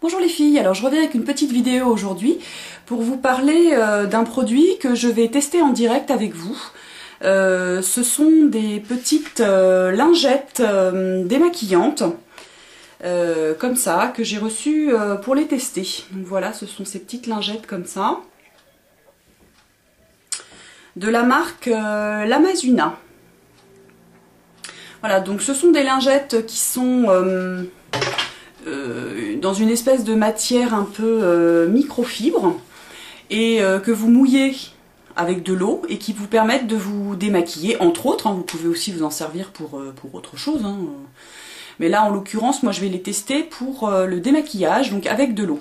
Bonjour les filles, alors je reviens avec une petite vidéo aujourd'hui pour vous parler d'un produit que je vais tester en direct avec vous. Ce sont des petites lingettes démaquillantes, comme ça, que j'ai reçues pour les tester. Donc voilà, ce sont ces petites lingettes comme ça, de la marque Lamazuna. Voilà, donc ce sont des lingettes qui sont dans une espèce de matière un peu microfibre et que vous mouillez avec de l'eau et qui vous permettent de vous démaquiller, entre autres, hein. Vous pouvez aussi vous en servir pour autre chose, hein. Mais là en l'occurrence moi je vais les tester pour le démaquillage, donc avec de l'eau.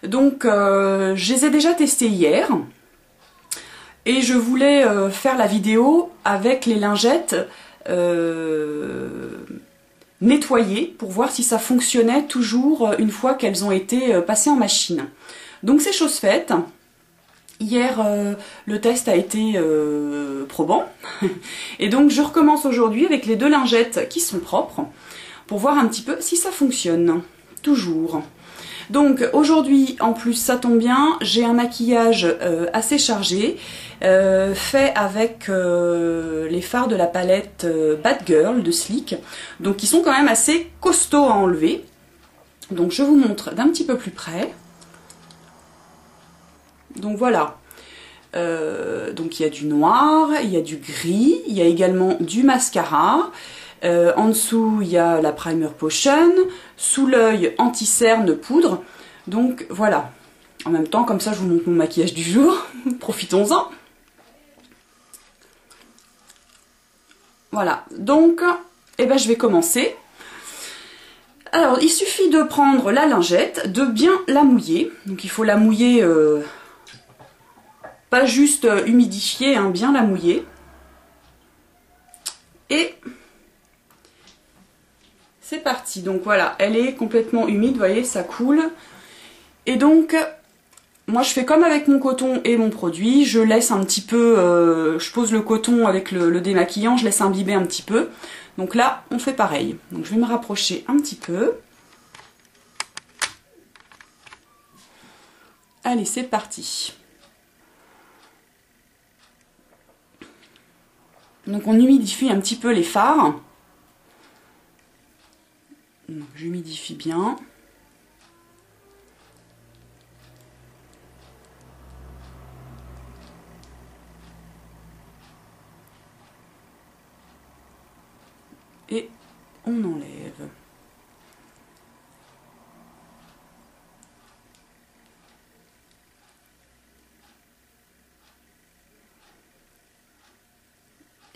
Donc je les ai déjà testés hier et je voulais faire la vidéo avec les lingettes nettoyer pour voir si ça fonctionnait toujours une fois qu'elles ont été passées en machine. Donc c'est chose faite. Hier le test a été probant et donc je recommence aujourd'hui avec les deux lingettes qui sont propres pour voir un petit peu si ça fonctionne toujours. Donc aujourd'hui en plus ça tombe bien, j'ai un maquillage assez chargé fait avec les fards de la palette Bad Girl de Sleek, donc qui sont quand même assez costauds à enlever. Donc je vous montre d'un petit peu plus près. Donc voilà, donc il y a du noir, il y a du gris, il y a également du mascara. En dessous, il y a la Primer Potion, sous l'œil anti-cerne poudre. Donc voilà. En même temps, comme ça, je vous montre mon maquillage du jour. Profitons-en. Voilà. Donc, eh ben, je vais commencer. Alors, il suffit de prendre la lingette, de bien la mouiller. Donc, il faut la mouiller, pas juste humidifier, hein, bien la mouiller. Et c'est parti. Donc voilà, elle est complètement humide, vous voyez, ça coule. Et donc, moi je fais comme avec mon coton et mon produit, je laisse un petit peu, je pose le coton avec le démaquillant, je laisse imbiber un petit peu. Donc là, on fait pareil. Donc je vais me rapprocher un petit peu. Allez, c'est parti. Donc on humidifie un petit peu les fards. J'humidifie bien. Et on enlève.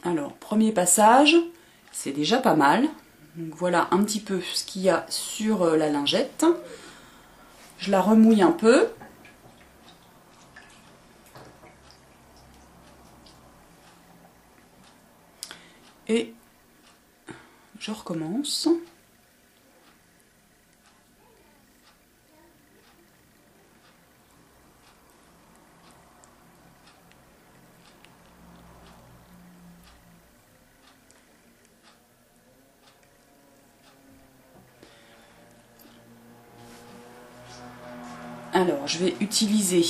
Alors, premier passage, c'est déjà pas mal. Donc voilà un petit peu ce qu'il y a sur la lingette. Je la remouille un peu. Et je recommence. Alors, je vais utiliser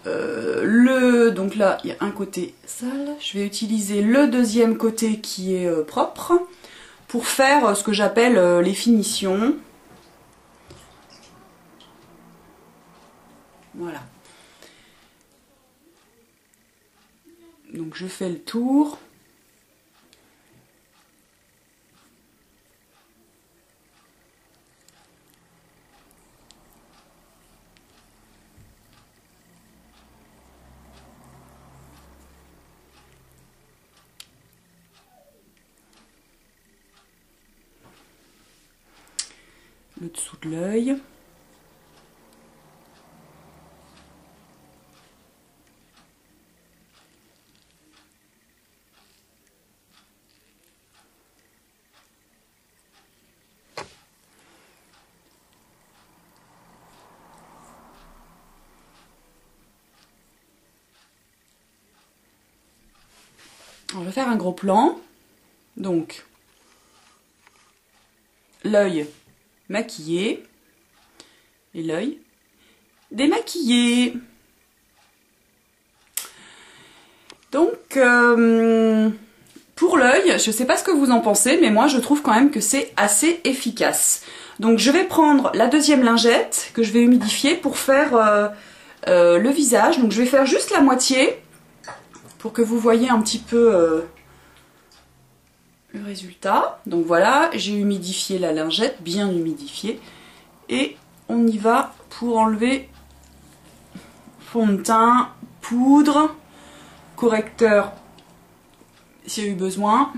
donc là, il y a un côté sale. Je vais utiliser le deuxième côté qui est propre pour faire ce que j'appelle les finitions. Voilà. Donc, je fais le tour. Le dessous de l'œil. Alors, je vais faire un gros plan. Donc, l'œil maquillé. et l'œil démaquillé. Donc, pour l'œil, je ne sais pas ce que vous en pensez, mais moi je trouve quand même que c'est assez efficace. Donc je vais prendre la deuxième lingette que je vais humidifier pour faire le visage. Donc je vais faire juste la moitié pour que vous voyez un petit peu le résultat. Donc voilà, j'ai humidifié la lingette, bien humidifiée. Et on y va pour enlever fond de teint, poudre, correcteur s'il y a eu besoin.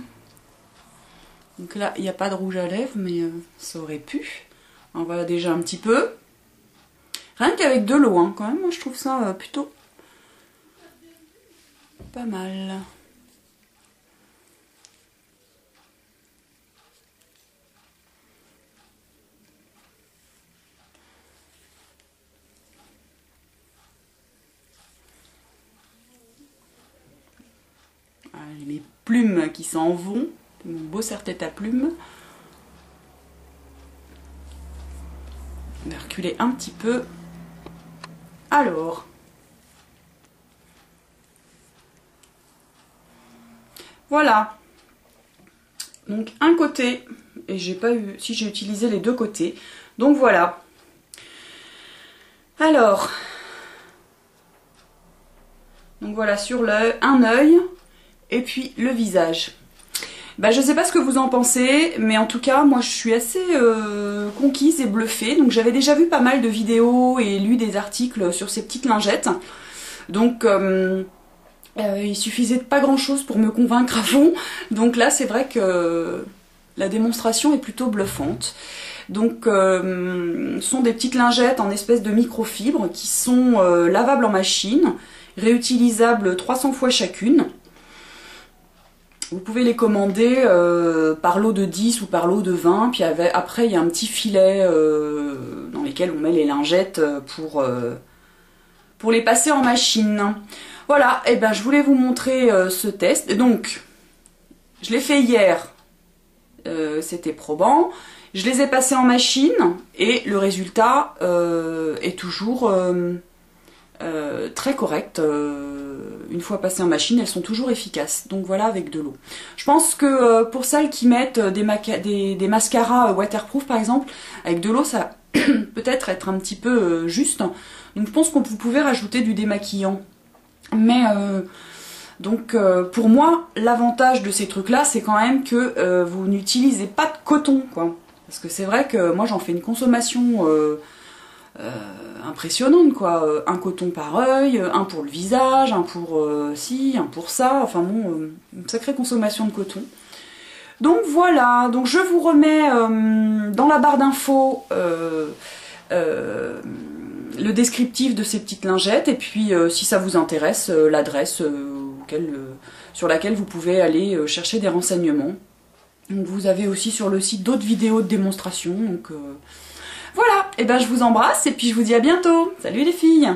Donc là, il n'y a pas de rouge à lèvres, mais ça aurait pu. En voilà déjà un petit peu. Rien qu'avec de l'eau, hein, quand même, moi je trouve ça plutôt pas mal. Mes plumes qui s'en vont, mon beau serre-tête à plumes. On va reculer un petit peu. Alors, voilà. Donc un côté, et j'ai pas eu, si j'ai utilisé les deux côtés. Donc voilà. Alors, donc voilà sur un œil. Et puis le visage. Bah, je sais pas ce que vous en pensez, mais en tout cas, moi je suis assez conquise et bluffée. Donc j'avais déjà vu pas mal de vidéos et lu des articles sur ces petites lingettes. Donc il suffisait de pas grand chose pour me convaincre à fond. Donc là, c'est vrai que la démonstration est plutôt bluffante. Donc ce sont des petites lingettes en espèce de microfibre qui sont lavables en machine, réutilisables 300 fois chacune. Vous pouvez les commander par lot de 10 ou par lot de 20, puis après il y a un petit filet dans lequel on met les lingettes pour les passer en machine. Voilà, et ben je voulais vous montrer ce test. Et donc, je l'ai fait hier, c'était probant. Je les ai passés en machine et le résultat est toujours très correct. Une fois passées en machine, elles sont toujours efficaces. Donc voilà, avec de l'eau. Je pense que pour celles qui mettent des mascaras waterproof par exemple, avec de l'eau, ça peut-être être un petit peu juste. Donc je pense que vous pouvez rajouter du démaquillant. Mais donc pour moi, l'avantage de ces trucs-là, c'est quand même que vous n'utilisez pas de coton, quoi. Parce que c'est vrai que moi j'en fais une consommation impressionnante, quoi. Un coton par œil, un pour le visage, un pour ci, un pour ça. Enfin bon, une sacrée consommation de coton. Donc voilà, donc je vous remets dans la barre d'infos le descriptif de ces petites lingettes, et puis si ça vous intéresse, l'adresse sur laquelle vous pouvez aller chercher des renseignements. Donc vous avez aussi sur le site d'autres vidéos de démonstration. Donc voilà, et ben je vous embrasse et puis je vous dis à bientôt. Salut les filles!